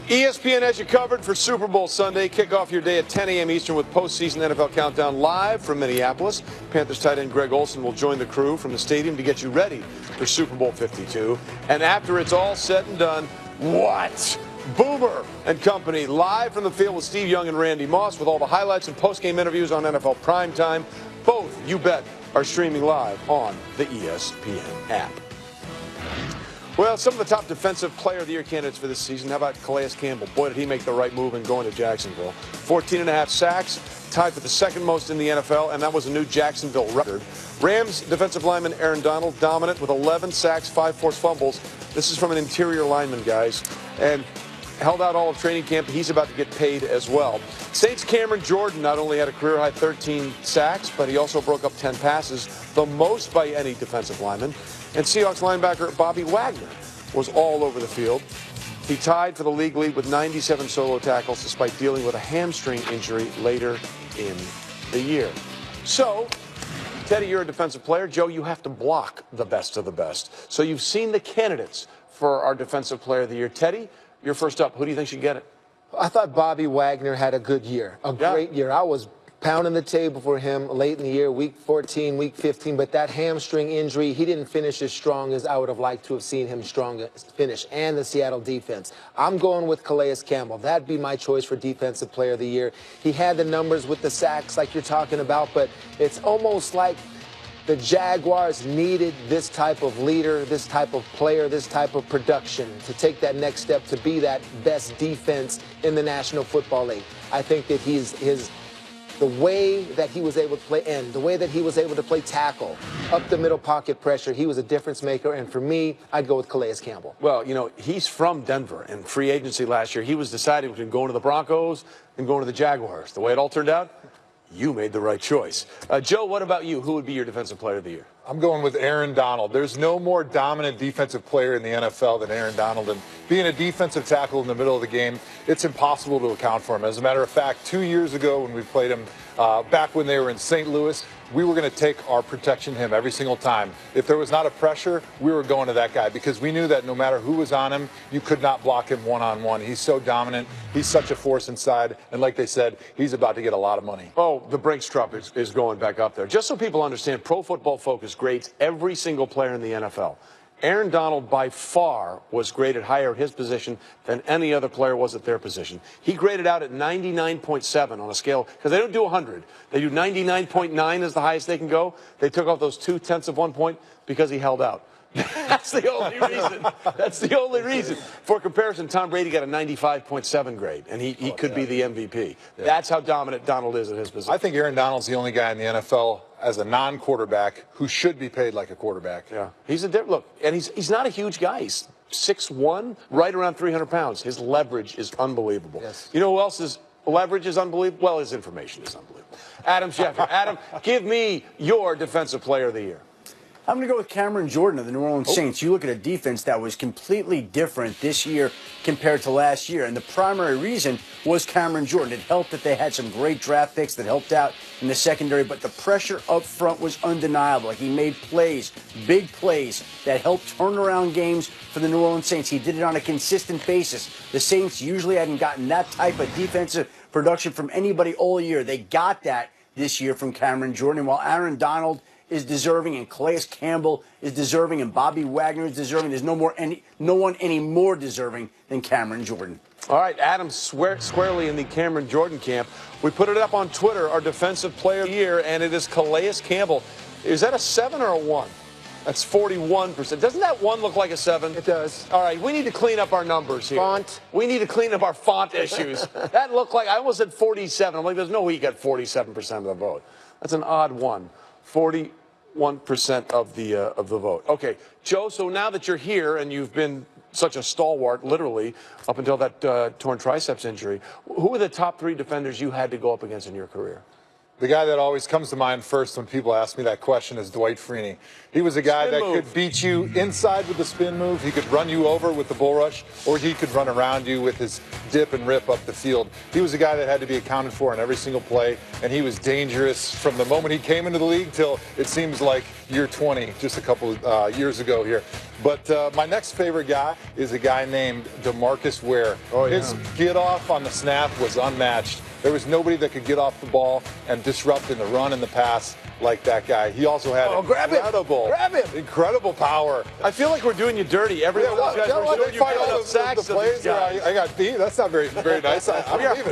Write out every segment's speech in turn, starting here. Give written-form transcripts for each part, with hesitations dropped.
ESPN has you covered for Super Bowl Sunday. Kick off your day at 10 a.m. Eastern with postseason NFL Countdown live from Minneapolis. Panthers tight end Greg Olsen will join the crew from the stadium to get you ready for Super Bowl 52. And after it's all said and done, what? Boomer and company live from the field with Steve Young and Randy Moss with all the highlights and post-game interviews on NFL Primetime. Both, you bet, are streaming live on the ESPN app. Well, some of the top defensive player of the year candidates for this season. How about Calais Campbell? Boy, did he make the right move in going to Jacksonville. 14.5 sacks, tied for the second most in the NFL, and that was a new Jacksonville record. Rams defensive lineman Aaron Donald, dominant with 11 sacks, 5 forced fumbles. This is from an interior lineman, guys, and held out all of training camp. He's about to get paid as well. Saints Cameron Jordan not only had a career-high 13 sacks, but he also broke up 10 passes, the most by any defensive lineman. And Seahawks linebacker Bobby Wagner was all over the field. He tied for the league lead with 97 solo tackles despite dealing with a hamstring injury later in the year. So, Teddy, you're a defensive player. Joe, you have to block the best of the best. So you've seen the candidates for our defensive player of the year. Teddy, you're first up. Who do you think should get it? I thought Bobby Wagner had a good year, a great year. I was pounding the table for him late in the year, week 14, week 15, but that hamstring injury, he didn't finish as strong as I would have liked to have seen him finish, and the Seattle defense. I'm going with Calais Campbell. That'd be my choice for Defensive Player of the Year. He had the numbers with the sacks like you're talking about, but it's almost like the Jaguars needed this type of leader, this type of player, this type of production to take that next step to be that best defense in the National Football League. I think that the way that he was able to play end, the way that he was able to play tackle, up the middle pocket pressure, he was a difference maker. And for me, I'd go with Calais Campbell. Well, you know, he's from Denver, and free agency last year, he was deciding between going to the Broncos and going to the Jaguars. The way it all turned out, you made the right choice. Joe, what about you? Who would be your defensive player of the year? I'm going with Aaron Donald. There's no more dominant defensive player in the NFL than Aaron Donald. And being a defensive tackle in the middle of the game, it's impossible to account for him. As a matter of fact, 2 years ago when we played him, back when they were in St. Louis, we were going to take our protection him every single time. If there was not a pressure, we were going to that guy because we knew that no matter who was on him, you could not block him one-on-one. He's so dominant. He's such a force inside. And like they said, he's about to get a lot of money. Oh, the Brinks truck is going back up there. Just so people understand, Pro Football Focus grades every single player in the NFL. Aaron Donald, by far, was graded higher at his position than any other player was at their position. He graded out at 99.7 on a scale, because they don't do 100. They do 99.9 as the highest they can go. They took off those 0.2 of 1 point because he held out. That's the only reason. That's the only reason. For comparison, Tom Brady got a 95.7 grade, and he could be the MVP. Yeah. That's how dominant Donald is at his position. I think Aaron Donald's the only guy in the NFL as a non-quarterback who should be paid like a quarterback. Yeah, he's a look, and he's not a huge guy. He's 6'1", right around 300 pounds. His leverage is unbelievable. Yes. You know who else's leverage is unbelievable? Well, his information is unbelievable. Adam Schefter. Adam, give me your defensive player of the year. I'm going to go with Cameron Jordan of the New Orleans Saints. You look at a defense that was completely different this year compared to last year, and the primary reason was Cameron Jordan. It helped that they had some great draft picks that helped out in the secondary, but the pressure up front was undeniable. He made plays, big plays, that helped turn around games for the New Orleans Saints. He did it on a consistent basis. The Saints usually hadn't gotten that type of defensive production from anybody all year. They got that this year from Cameron Jordan, and while Aaron Donald is deserving, and Calais Campbell is deserving, and Bobby Wagner is deserving, there's no one any more deserving than Cameron Jordan. All right, Adam squarely in the Cameron Jordan camp. We put it up on Twitter, our defensive player of the year, and it is Calais Campbell. Is that a 7 or a 1? That's 41%. Doesn't that 1 look like a 7? It does. All right, we need to clean up our numbers here. Font. We need to clean up our font issues. That looked like, I almost said 47. I'm like, there's no way you got 47% of the vote. That's an odd one. 41% of the vote. Okay, Joe, so now that you're here and you've been such a stalwart, literally, up until that torn triceps injury, who are the top 3 defenders you had to go up against in your career? The guy that always comes to mind first when people ask me that question is Dwight Freeney. He was a guy that could beat you inside with the spin move. He could run you over with the bull rush, or he could run around you with his dip and rip up the field. He was a guy that had to be accounted for in every single play, and he was dangerous from the moment he came into the league till it seems like year 20, just a couple years ago here. But my next favorite guy is a guy named DeMarcus Ware. His get off on the snap was unmatched. There was nobody that could get off the ball and disrupt in the run and the pass like that guy. He also had incredible power. I feel like we're doing you dirty. Every one of those guys we're doing you enough sacks. I got beat. That's not very nice.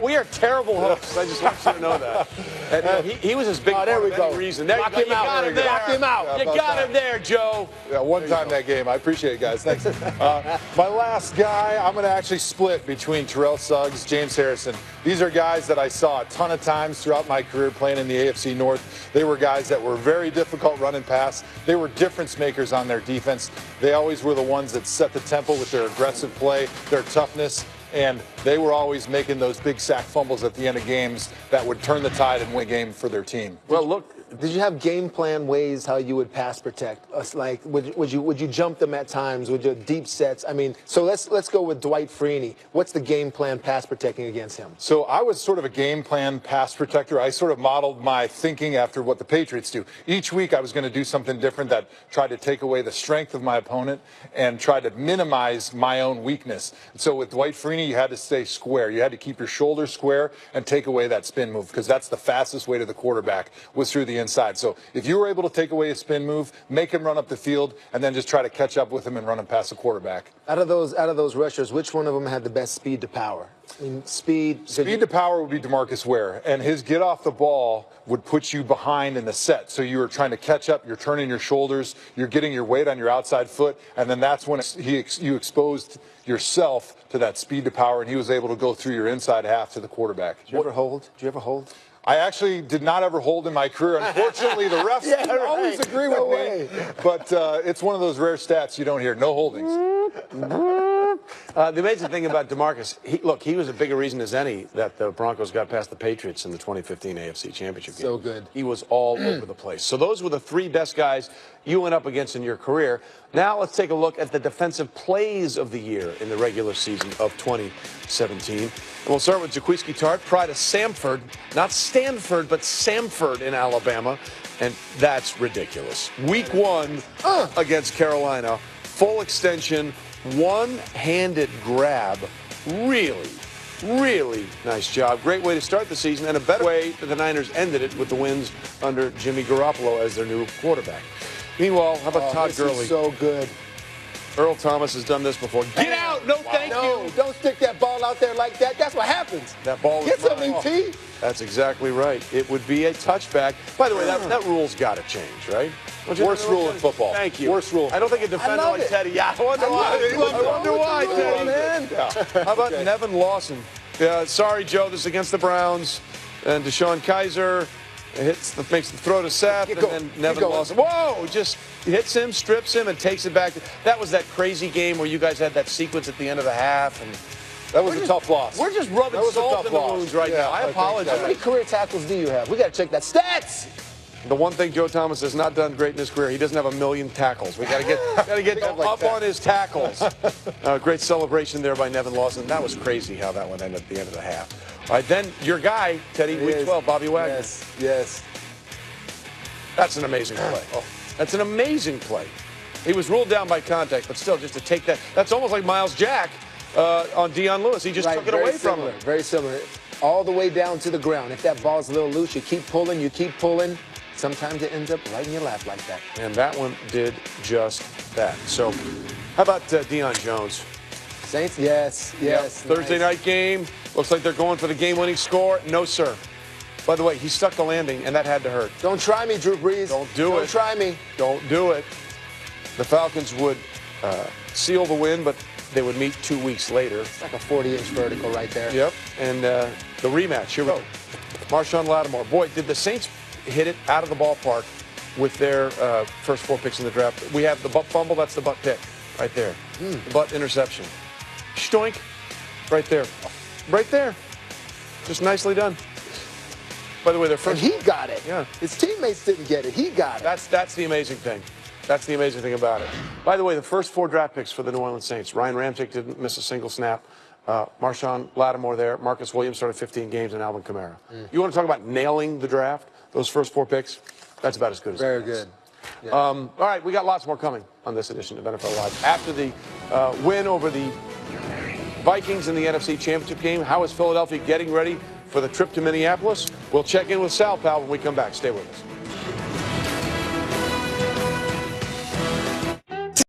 We are terrible hosts. I just want you to know that. And, he was his big there we go. reason. Knock him out. Got him there. Knock him out. You got him there, Joe. Yeah, one time that game. I appreciate it, guys. Thanks. My last guy, I'm going to actually split between Terrell Suggs, James Harrison. These are guys that I saw a ton of times throughout my career playing in the AFC North. They were guys that were very difficult running pass. They were difference makers on their defense. They always were the ones that set the tempo with their aggressive play, their toughness, and they were always making those big sack fumbles at the end of games that would turn the tide and win a game for their team. Well, look, did you have game plan ways how you would pass protect us? Like, would you jump them at times? Would you deep sets? I mean, so let's go with Dwight Freeney. What's the game plan pass protecting against him? So I was sort of a game plan pass protector. I sort of modeled my thinking after what the Patriots do. Each week I was going to do something different that tried to take away the strength of my opponent and try to minimize my own weakness. So with Dwight Freeney, you had to stay square. You had to keep your shoulders square and take away that spin move, because that's the fastest way to the quarterback was through the inside. So if you were able to take away a spin move, make him run up the field, and then just try to catch up with him and run him past the quarterback. Out of those rushers, which one of them had the best speed to power? I mean, speed to power would be DeMarcus Ware, and his get off the ball would put you behind in the set. So you were trying to catch up, you're turning your shoulders, you're getting your weight on your outside foot, and then that's when you exposed yourself to that speed to power, and he was able to go through your inside half to the quarterback. Did you ever hold? Did you ever hold? I actually did not ever hold in my career. Unfortunately, the refs always agree with me. But it's one of those rare stats you don't hear. No holdings. The amazing thing about DeMarcus, he was a bigger reason as any that the Broncos got past the Patriots in the 2015 AFC Championship game. So good. He was all over the place. So those were the three best guys you went up against in your career. Now let's take a look at the defensive plays of the year in the regular season of 2017. And we'll start with Jaquiski Tartt, pride of Samford, not Stanford, but Samford in Alabama. And that's ridiculous. Week 1 against Carolina, full extension, one-handed grab. Really, really nice job. Great way to start the season, and a better way that the Niners ended it with the wins under Jimmy Garoppolo as their new quarterback. Meanwhile, how about Todd Gurley? Is so good. Earl Thomas has done this before. Get out! No, thank you. Don't stick that ball out there like that. That's what happens. That ball Get is some mine. ET. That's exactly right. It would be a touchback. By the way, that rule's got to change, right? Worst rule in football. Thank you. Worst rule. I don't think a defender like Teddy. Yeah, I wonder why. Teddy. Man. Yeah. How about Nevin Lawson? Yeah, sorry, Joe. This is against the Browns. And Deshaun Kaiser makes the throw to Seth, and then Nevin Lawson. Whoa! Just hits him, strips him, and takes it back. That was that crazy game where you guys had that sequence at the end of the half, and that was a tough loss. We're just rubbing salt in the wounds right now. I apologize. How many career tackles do you have? We got to check that. Stats! The one thing Joe Thomas has not done great in his career, he doesn't have 1 million tackles. We got to get up on his tackles. Great celebration there by Nevin Lawson. That was crazy how that one ended at the end of the half. All right, then your guy, Teddy, week 12, Bobby Wagner. Yes. That's an amazing play. That's an amazing play. He was ruled down by contact, but still, just to take that. That's almost like Miles Jack on Deion Lewis. He just took it away from him. Very similar. All the way down to the ground. If that ball's a little loose, you keep pulling. Sometimes it ends up right in your lap like that. And that one did just that. So, how about Deion Jones? Saints? Yes. Thursday night game. Looks like they're going for the game-winning score. No, sir. By the way, he stuck the landing, and that had to hurt. Don't try me, Drew Brees. Don't do it. Don't try me. Don't do it. The Falcons would seal the win, but they would meet 2 weeks later. It's like a 40-inch vertical right there. Yep. And the rematch. Here we go. Marshawn Lattimore. Boy, did the Saints hit it out of the ballpark with their first 4 picks in the draft. We have the butt fumble. That's the butt pick right there. The butt interception. Stoink. Right there. Right there. Just nicely done. By the way, their And first. he got it. Yeah. His teammates didn't get it. He got it. That's the amazing thing. That's the amazing thing about it. By the way, the first 4 draft picks for the New Orleans Saints. Ryan Ramczyk didn't miss a single snap. Marshawn Lattimore there. Marcus Williams started 15 games, and Alvin Kamara. You want to talk about nailing the draft? Those first 4 picks? That's about as good as it Very gets. good. Yeah. All right, we got lots more coming on this edition of NFL Live. After the win over the Vikings in the NFC Championship game, how is Philadelphia getting ready for the trip to Minneapolis? We'll check in with Sal Pal when we come back. Stay with us.